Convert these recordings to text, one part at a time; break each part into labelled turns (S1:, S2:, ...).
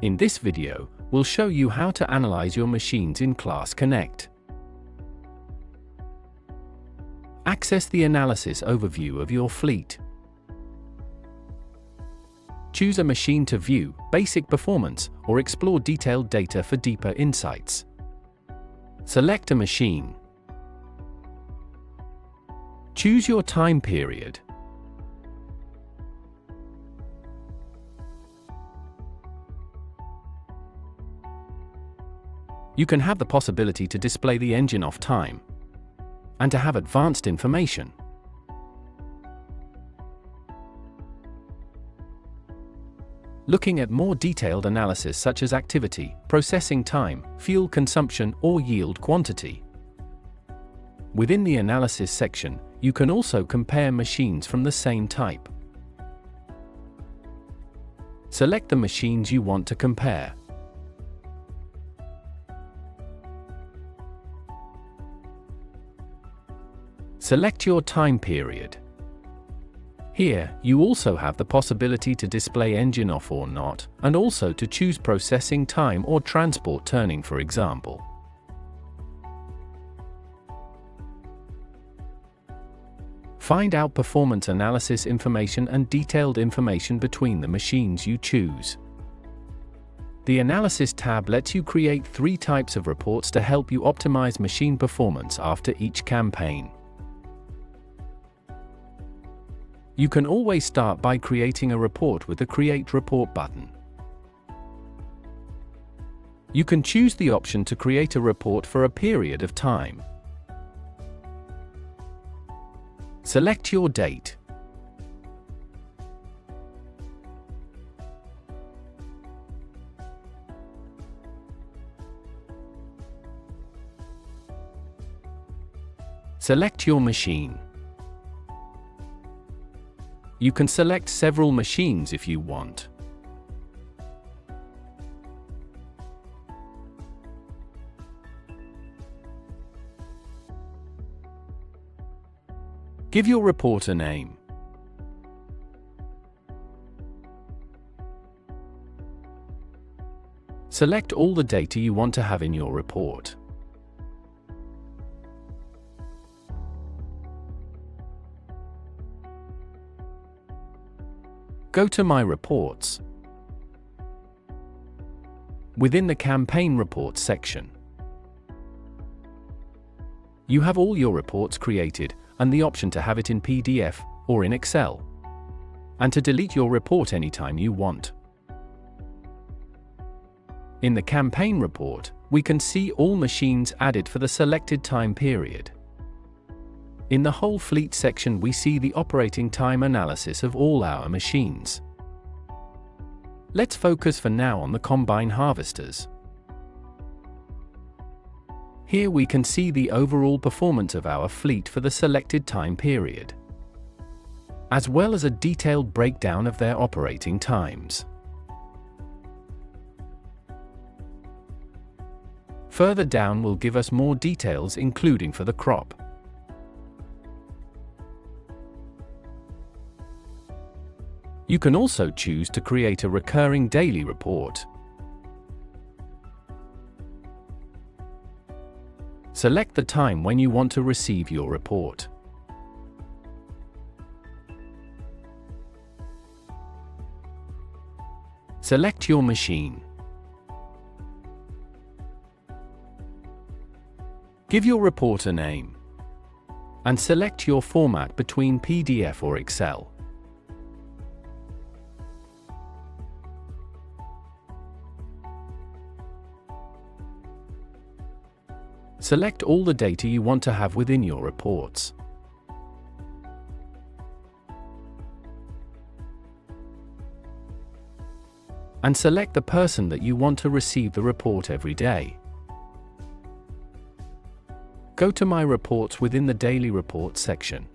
S1: In this video, we'll show you how to analyze your machines in CLAAS Connect. Access the analysis overview of your fleet. Choose a machine to view basic performance or explore detailed data for deeper insights. Select a machine. Choose your time period. You can have the possibility to display the engine off time and to have advanced information. Looking at more detailed analysis such as activity, processing time, fuel consumption, or yield quantity. Within the analysis section, you can also compare machines from the same type. Select the machines you want to compare. Select your time period. Here, you also have the possibility to display engine off or not, and also to choose processing time or transport turning, for example. Find out performance analysis information and detailed information between the machines you choose. The Analysis tab lets you create 3 types of reports to help you optimize machine performance after each campaign. You can always start by creating a report with the Create Report button. You can choose the option to create a report for a period of time. Select your date. Select your machine. You can select several machines if you want. Give your report a name. Select all the data you want to have in your report. Go to My Reports. Within the Campaign Reports section, you have all your reports created and the option to have it in PDF or in Excel, and to delete your report anytime you want. In the Campaign Report, we can see all machines added for the selected time period. In the Whole Fleet section, we see the operating time analysis of all our machines. Let's focus for now on the combine harvesters. Here we can see the overall performance of our fleet for the selected time period, as well as a detailed breakdown of their operating times. Further down will give us more details, including for the crop. You can also choose to create a recurring daily report. Select the time when you want to receive your report. Select your machine. Give your report a name. And select your format between PDF or Excel. Select all the data you want to have within your reports. And select the person that you want to receive the report every day. Go to My Reports within the Daily Reports section.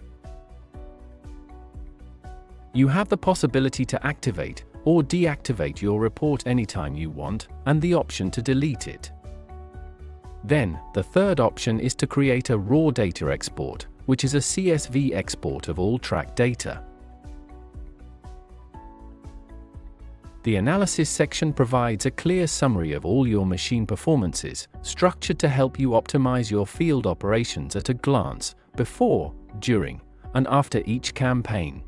S1: You have the possibility to activate or deactivate your report anytime you want, and the option to delete it. Then, the third option is to create a raw data export, which is a CSV export of all track data. The analysis section provides a clear summary of all your machine performances, structured to help you optimize your field operations at a glance, before, during, and after each campaign.